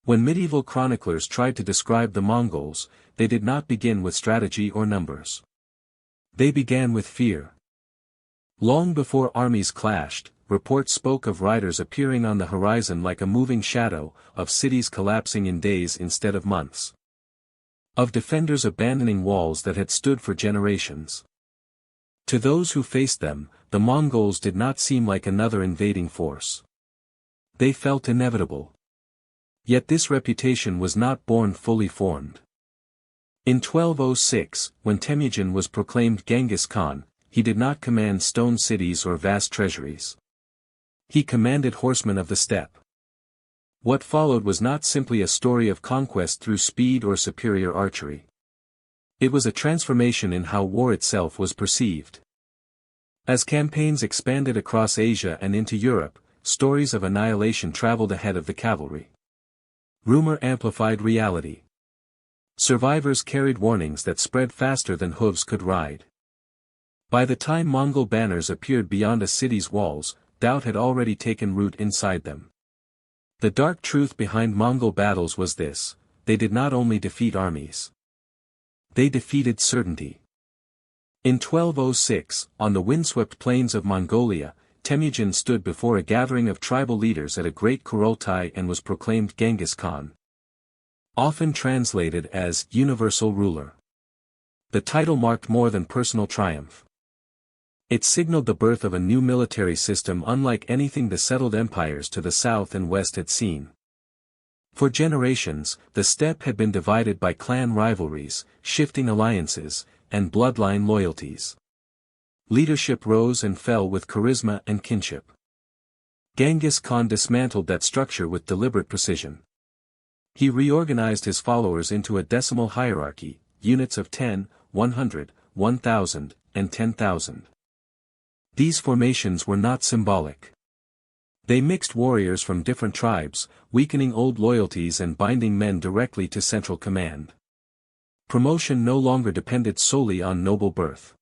When medieval chroniclers tried to describe the Mongols, they did not begin with strategy or numbers. They began with fear. Long before armies clashed, reports spoke of riders appearing on the horizon like a moving shadow, of cities collapsing in days instead of months, of defenders abandoning walls that had stood for generations. To those who faced them, the Mongols did not seem like another invading force. They felt inevitable. Yet this reputation was not born fully formed. In 1206, when Temujin was proclaimed Genghis Khan, he did not command stone cities or vast treasuries. He commanded horsemen of the steppe. What followed was not simply a story of conquest through speed or superior archery. It was a transformation in how war itself was perceived. As campaigns expanded across Asia and into Europe, stories of annihilation traveled ahead of the cavalry. Rumor amplified reality. Survivors carried warnings that spread faster than hooves could ride. By the time Mongol banners appeared beyond a city's walls, doubt had already taken root inside them. The dark truth behind Mongol battles was this: they did not only defeat armies. They defeated certainty. In 1206, on the windswept plains of Mongolia, Temujin stood before a gathering of tribal leaders at a great Kurultai and was proclaimed Genghis Khan. Often translated as universal ruler. The title marked more than personal triumph. It signaled the birth of a new military system unlike anything the settled empires to the south and west had seen. For generations, the steppe had been divided by clan rivalries, shifting alliances, and bloodline loyalties. Leadership rose and fell with charisma and kinship. Genghis Khan dismantled that structure with deliberate precision. He reorganized his followers into a decimal hierarchy, units of 10, 100, 1,000, and 10,000. These formations were not symbolic. They mixed warriors from different tribes, weakening old loyalties and binding men directly to central command. Promotion no longer depended solely on noble birth.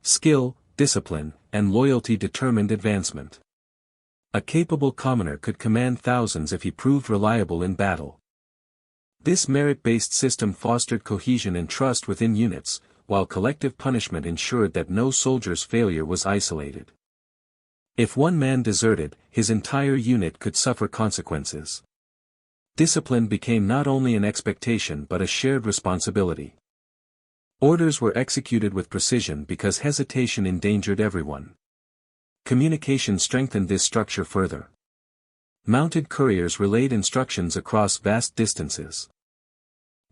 Skill, discipline, and loyalty determined advancement. A capable commoner could command thousands if he proved reliable in battle. This merit-based system fostered cohesion and trust within units, while collective punishment ensured that no soldier's failure was isolated. If one man deserted, his entire unit could suffer consequences. Discipline became not only an expectation but a shared responsibility. Orders were executed with precision because hesitation endangered everyone. Communication strengthened this structure further. Mounted couriers relayed instructions across vast distances.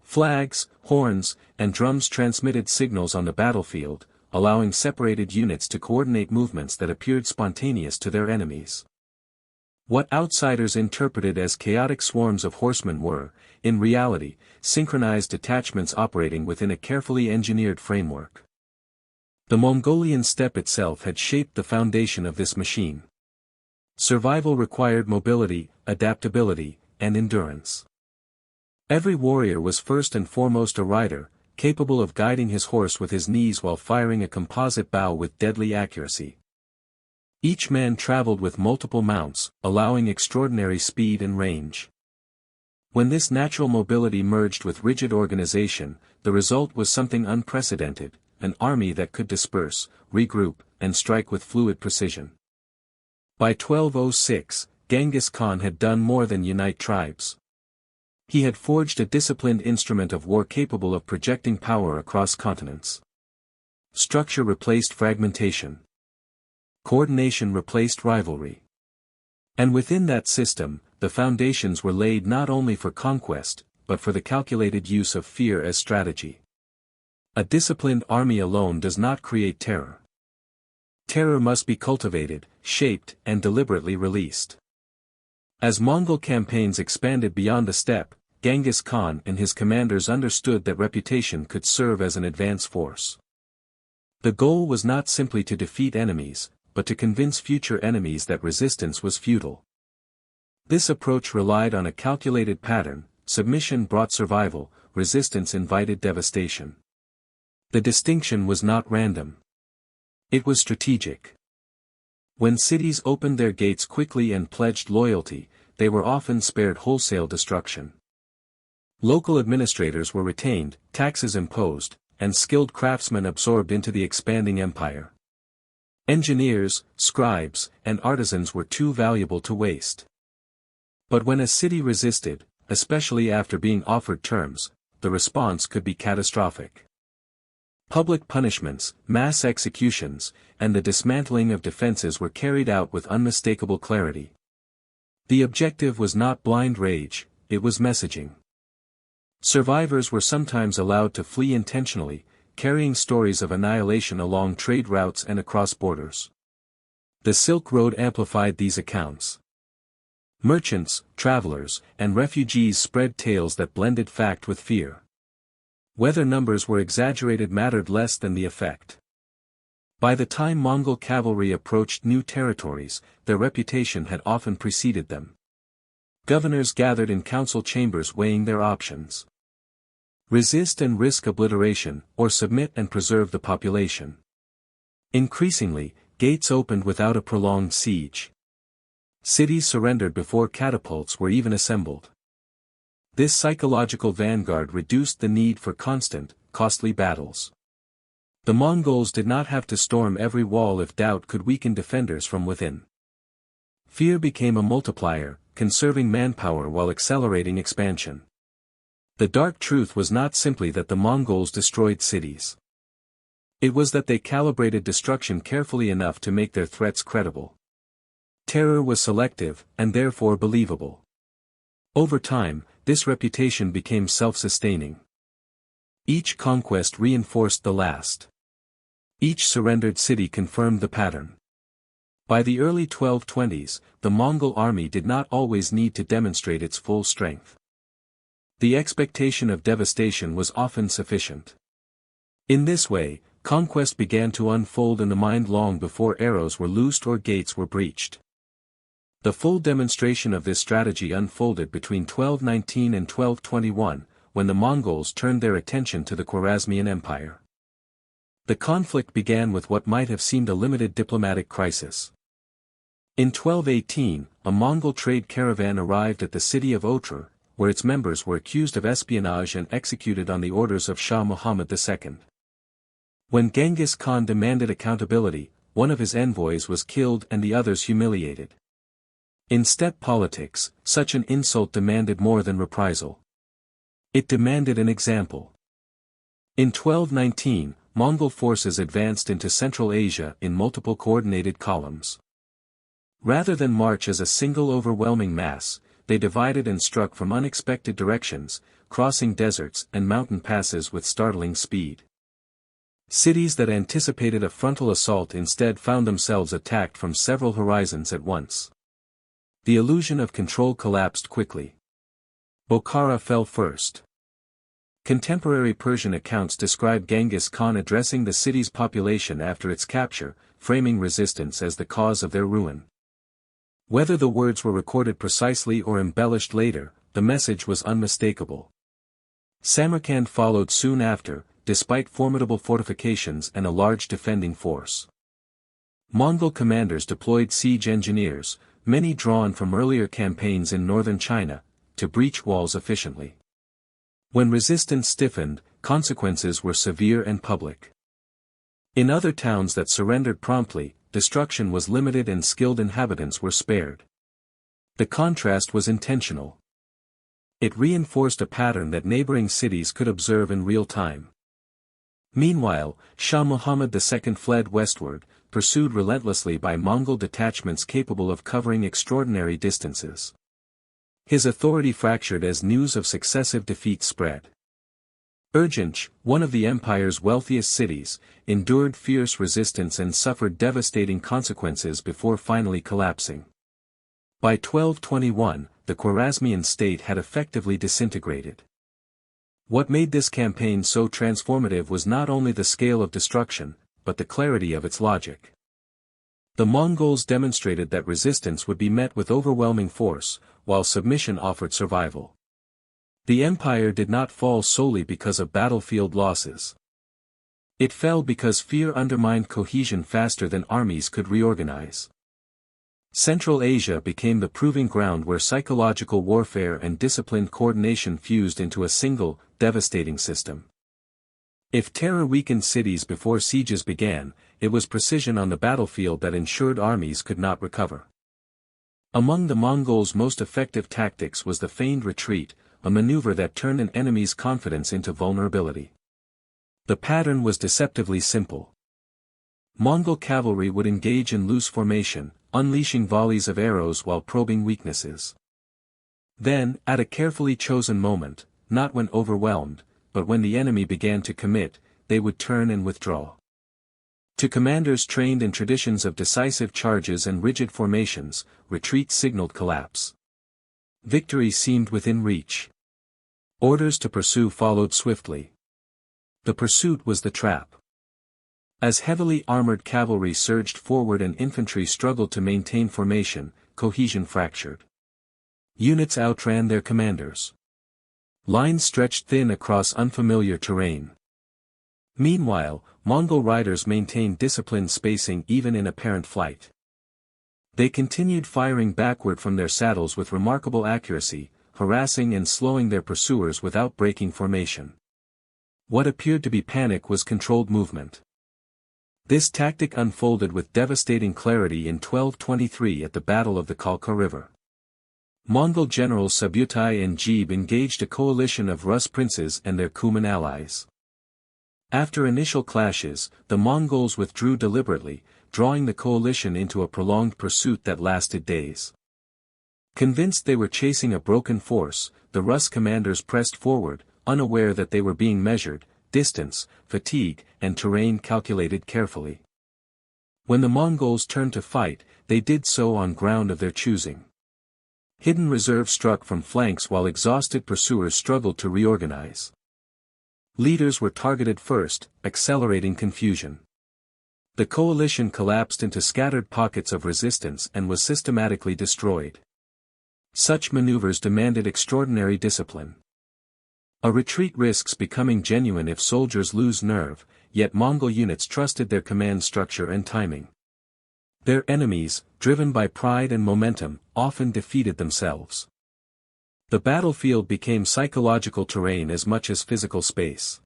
Flags, horns, and drums transmitted signals on the battlefield, allowing separated units to coordinate movements that appeared spontaneous to their enemies. What outsiders interpreted as chaotic swarms of horsemen were, in reality, synchronized detachments operating within a carefully engineered framework. The Mongolian steppe itself had shaped the foundation of this machine. Survival required mobility, adaptability, and endurance. Every warrior was first and foremost a rider, capable of guiding his horse with his knees while firing a composite bow with deadly accuracy. Each man traveled with multiple mounts, allowing extraordinary speed and range. When this natural mobility merged with rigid organization, the result was something unprecedented, an army that could disperse, regroup, and strike with fluid precision. By 1206, Genghis Khan had done more than unite tribes. He had forged a disciplined instrument of war capable of projecting power across continents. Structure replaced fragmentation. Coordination replaced rivalry. And within that system, the foundations were laid not only for conquest, but for the calculated use of fear as strategy. A disciplined army alone does not create terror. Terror must be cultivated, shaped, and deliberately released. As Mongol campaigns expanded beyond the steppe, Genghis Khan and his commanders understood that reputation could serve as an advance force. The goal was not simply to defeat enemies, but to convince future enemies that resistance was futile. This approach relied on a calculated pattern: submission brought survival, resistance invited devastation. The distinction was not random. It was strategic. When cities opened their gates quickly and pledged loyalty, they were often spared wholesale destruction. Local administrators were retained, taxes imposed, and skilled craftsmen absorbed into the expanding empire. Engineers, scribes, and artisans were too valuable to waste. But when a city resisted, especially after being offered terms, the response could be catastrophic. Public punishments, mass executions, and the dismantling of defenses were carried out with unmistakable clarity. The objective was not blind rage, it was messaging. Survivors were sometimes allowed to flee intentionally, carrying stories of annihilation along trade routes and across borders. The Silk Road amplified these accounts. Merchants, travelers, and refugees spread tales that blended fact with fear. Whether numbers were exaggerated mattered less than the effect. By the time Mongol cavalry approached new territories, their reputation had often preceded them. Governors gathered in council chambers weighing their options. Resist and risk obliteration, or submit and preserve the population. Increasingly, gates opened without a prolonged siege. Cities surrendered before catapults were even assembled. This psychological vanguard reduced the need for constant, costly battles. The Mongols did not have to storm every wall if doubt could weaken defenders from within. Fear became a multiplier, conserving manpower while accelerating expansion. The dark truth was not simply that the Mongols destroyed cities. It was that they calibrated destruction carefully enough to make their threats credible. Terror was selective, and therefore believable. Over time, this reputation became self-sustaining. Each conquest reinforced the last. Each surrendered city confirmed the pattern. By the early 1220s, the Mongol army did not always need to demonstrate its full strength. The expectation of devastation was often sufficient. In this way, conquest began to unfold in the mind long before arrows were loosed or gates were breached. The full demonstration of this strategy unfolded between 1219 and 1221, when the Mongols turned their attention to the Khwarezmian Empire. The conflict began with what might have seemed a limited diplomatic crisis. In 1218, a Mongol trade caravan arrived at the city of Otrar, where its members were accused of espionage and executed on the orders of Shah Muhammad II. When Genghis Khan demanded accountability, one of his envoys was killed and the others humiliated. In steppe politics, such an insult demanded more than reprisal. It demanded an example. In 1219, Mongol forces advanced into Central Asia in multiple coordinated columns. Rather than march as a single overwhelming mass, they divided and struck from unexpected directions, crossing deserts and mountain passes with startling speed. Cities that anticipated a frontal assault instead found themselves attacked from several horizons at once. The illusion of control collapsed quickly. Bokhara fell first. Contemporary Persian accounts describe Genghis Khan addressing the city's population after its capture, framing resistance as the cause of their ruin. Whether the words were recorded precisely or embellished later, the message was unmistakable. Samarkand followed soon after, despite formidable fortifications and a large defending force. Mongol commanders deployed siege engineers, many drawn from earlier campaigns in northern China, to breach walls efficiently. When resistance stiffened, consequences were severe and public. In other towns that surrendered promptly, destruction was limited and skilled inhabitants were spared. The contrast was intentional. It reinforced a pattern that neighboring cities could observe in real time. Meanwhile, Shah Muhammad II fled westward, pursued relentlessly by Mongol detachments capable of covering extraordinary distances. His authority fractured as news of successive defeats spread. Urgench, one of the empire's wealthiest cities, endured fierce resistance and suffered devastating consequences before finally collapsing. By 1221, the Khwarezmian state had effectively disintegrated. What made this campaign so transformative was not only the scale of destruction, but the clarity of its logic. The Mongols demonstrated that resistance would be met with overwhelming force, while submission offered survival. The empire did not fall solely because of battlefield losses. It fell because fear undermined cohesion faster than armies could reorganize. Central Asia became the proving ground where psychological warfare and disciplined coordination fused into a single, devastating system. If terror weakened cities before sieges began, it was precision on the battlefield that ensured armies could not recover. Among the Mongols' most effective tactics was the feigned retreat, a maneuver that turned an enemy's confidence into vulnerability. The pattern was deceptively simple. Mongol cavalry would engage in loose formation, unleashing volleys of arrows while probing weaknesses. Then, at a carefully chosen moment, not when overwhelmed, but when the enemy began to commit, they would turn and withdraw. To commanders trained in traditions of decisive charges and rigid formations, retreat signaled collapse. Victory seemed within reach. Orders to pursue followed swiftly. The pursuit was the trap. As heavily armored cavalry surged forward and infantry struggled to maintain formation, cohesion fractured. Units outran their commanders. Lines stretched thin across unfamiliar terrain. Meanwhile, Mongol riders maintained disciplined spacing even in apparent flight. They continued firing backward from their saddles with remarkable accuracy, harassing and slowing their pursuers without breaking formation. What appeared to be panic was controlled movement. This tactic unfolded with devastating clarity in 1223 at the Battle of the Khalkha River. Mongol generals Subutai and Jebe engaged a coalition of Rus princes and their Cuman allies. After initial clashes, the Mongols withdrew deliberately, drawing the coalition into a prolonged pursuit that lasted days. Convinced they were chasing a broken force, the Rus commanders pressed forward, unaware that they were being measured, distance, fatigue, and terrain calculated carefully. When the Mongols turned to fight, they did so on ground of their choosing. Hidden reserves struck from flanks while exhausted pursuers struggled to reorganize. Leaders were targeted first, accelerating confusion. The coalition collapsed into scattered pockets of resistance and was systematically destroyed. Such maneuvers demanded extraordinary discipline. A retreat risks becoming genuine if soldiers lose nerve, yet Mongol units trusted their command structure and timing. Their enemies, driven by pride and momentum, often defeated themselves. The battlefield became psychological terrain as much as physical space.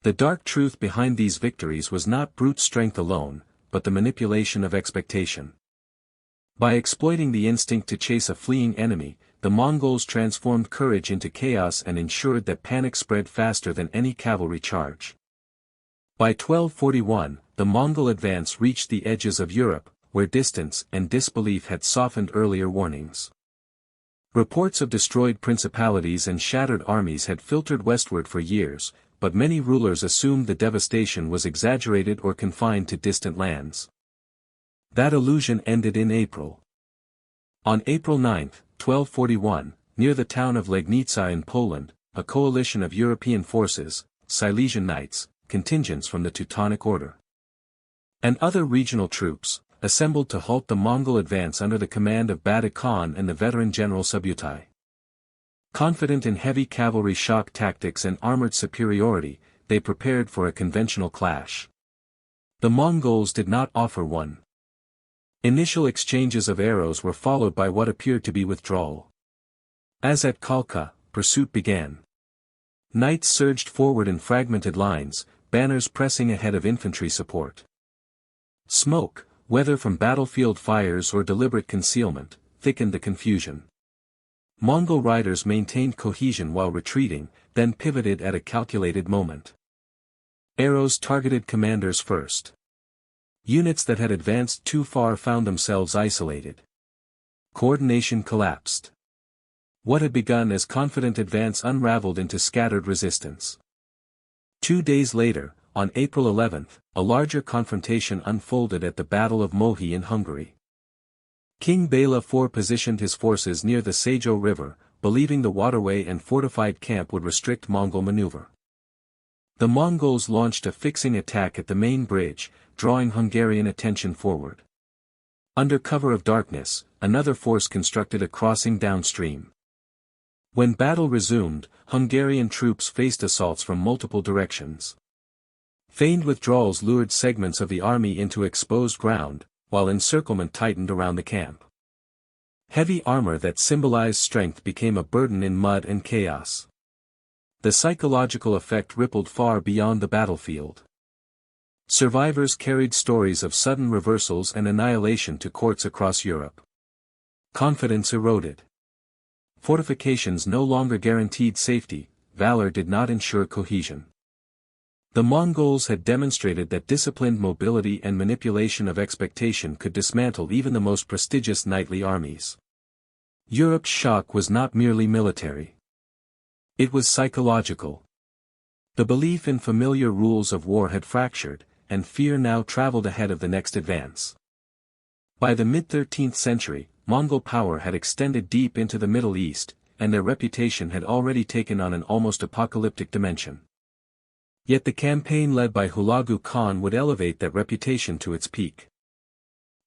The dark truth behind these victories was not brute strength alone, but the manipulation of expectation. By exploiting the instinct to chase a fleeing enemy, the Mongols transformed courage into chaos and ensured that panic spread faster than any cavalry charge. By 1241, the Mongol advance reached the edges of Europe, where distance and disbelief had softened earlier warnings. Reports of destroyed principalities and shattered armies had filtered westward for years, but many rulers assumed the devastation was exaggerated or confined to distant lands. That illusion ended in April. On April 9, 1241, near the town of Legnica in Poland, a coalition of European forces, Silesian knights, contingents from the Teutonic Order, and other regional troops, assembled to halt the Mongol advance under the command of Bada Khan and the veteran general Subutai. Confident in heavy cavalry shock tactics and armored superiority, they prepared for a conventional clash. The Mongols did not offer one. Initial exchanges of arrows were followed by what appeared to be withdrawal. As at Khalkha, pursuit began. Knights surged forward in fragmented lines, banners pressing ahead of infantry support. Smoke, whether from battlefield fires or deliberate concealment, thickened the confusion. Mongol riders maintained cohesion while retreating, then pivoted at a calculated moment. Arrows targeted commanders first. Units that had advanced too far found themselves isolated. Coordination collapsed. What had begun as confident advance unraveled into scattered resistance. 2 days later, on April 11, a larger confrontation unfolded at the Battle of Mohi in Hungary. King Bela IV positioned his forces near the Sejo River, believing the waterway and fortified camp would restrict Mongol maneuver. The Mongols launched a fixing attack at the main bridge, drawing Hungarian attention forward. Under cover of darkness, another force constructed a crossing downstream. When battle resumed, Hungarian troops faced assaults from multiple directions. Feigned withdrawals lured segments of the army into exposed ground, while encirclement tightened around the camp. Heavy armor that symbolized strength became a burden in mud and chaos. The psychological effect rippled far beyond the battlefield. Survivors carried stories of sudden reversals and annihilation to courts across Europe. Confidence eroded. Fortifications no longer guaranteed safety, valor did not ensure cohesion. The Mongols had demonstrated that disciplined mobility and manipulation of expectation could dismantle even the most prestigious knightly armies. Europe's shock was not merely military. It was psychological. The belief in familiar rules of war had fractured, and fear now traveled ahead of the next advance. By the mid-13th century, Mongol power had extended deep into the Middle East, and their reputation had already taken on an almost apocalyptic dimension. Yet the campaign led by Hulagu Khan would elevate that reputation to its peak.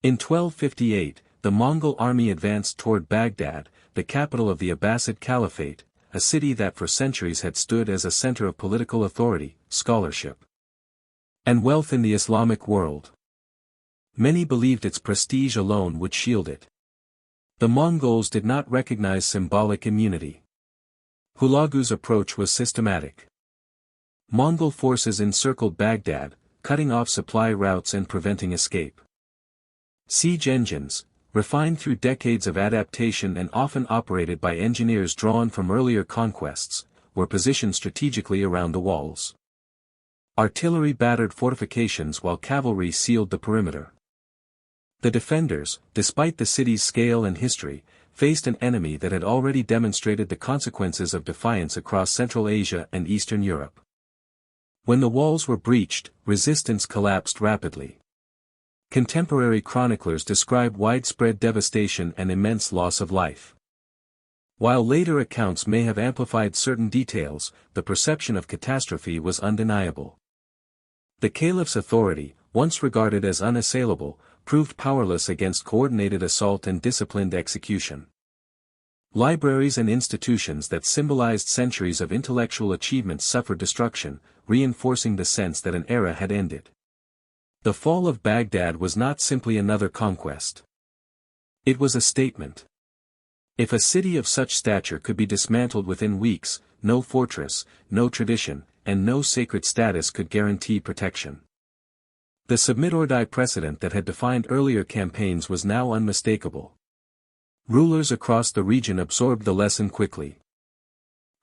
In 1258, the Mongol army advanced toward Baghdad, the capital of the Abbasid Caliphate, a city that for centuries had stood as a center of political authority, scholarship, and wealth in the Islamic world. Many believed its prestige alone would shield it. The Mongols did not recognize symbolic immunity. Hulagu's approach was systematic. Mongol forces encircled Baghdad, cutting off supply routes and preventing escape. Siege engines, refined through decades of adaptation and often operated by engineers drawn from earlier conquests, were positioned strategically around the walls. Artillery battered fortifications while cavalry sealed the perimeter. The defenders, despite the city's scale and history, faced an enemy that had already demonstrated the consequences of defiance across Central Asia and Eastern Europe. When the walls were breached, resistance collapsed rapidly. Contemporary chroniclers describe widespread devastation and immense loss of life. While later accounts may have amplified certain details, the perception of catastrophe was undeniable. The caliph's authority, once regarded as unassailable, proved powerless against coordinated assault and disciplined execution. Libraries and institutions that symbolized centuries of intellectual achievement suffered destruction, reinforcing the sense that an era had ended. The fall of Baghdad was not simply another conquest. It was a statement. If a city of such stature could be dismantled within weeks, no fortress, no tradition, and no sacred status could guarantee protection. The submit or die precedent that had defined earlier campaigns was now unmistakable. Rulers across the region absorbed the lesson quickly.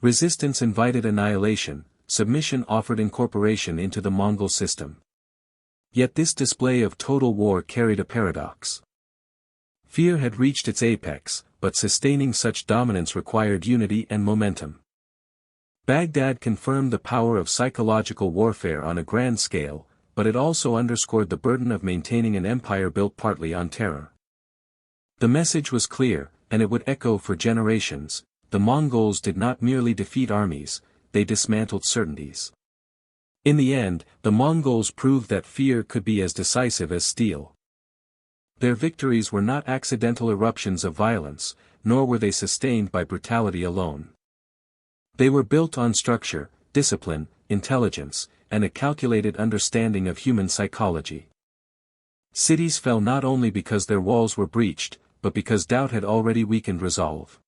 Resistance invited annihilation, submission offered incorporation into the Mongol system. Yet this display of total war carried a paradox. Fear had reached its apex, but sustaining such dominance required unity and momentum. Baghdad confirmed the power of psychological warfare on a grand scale, but it also underscored the burden of maintaining an empire built partly on terror. The message was clear, and it would echo for generations: the Mongols did not merely defeat armies, they dismantled certainties. In the end, the Mongols proved that fear could be as decisive as steel. Their victories were not accidental eruptions of violence, nor were they sustained by brutality alone. They were built on structure, discipline, intelligence, and a calculated understanding of human psychology. Cities fell not only because their walls were breached, but because doubt had already weakened resolve.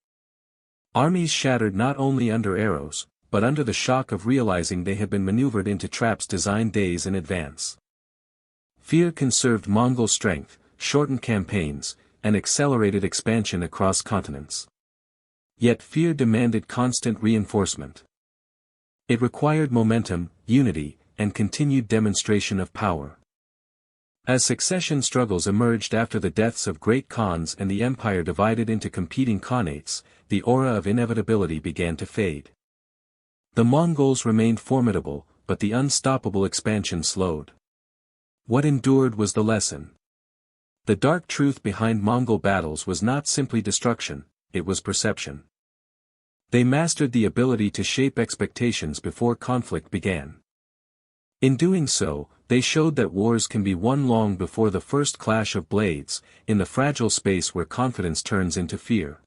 Armies shattered not only under arrows, but under the shock of realizing they had been maneuvered into traps designed days in advance. Fear conserved Mongol strength, shortened campaigns, and accelerated expansion across continents. Yet fear demanded constant reinforcement. It required momentum, unity, and continued demonstration of power. As succession struggles emerged after the deaths of great Khans and the empire divided into competing khanates, the aura of inevitability began to fade. The Mongols remained formidable, but the unstoppable expansion slowed. What endured was the lesson. The dark truth behind Mongol battles was not simply destruction, it was perception. They mastered the ability to shape expectations before conflict began. In doing so, they showed that wars can be won long before the first clash of blades, in the fragile space where confidence turns into fear.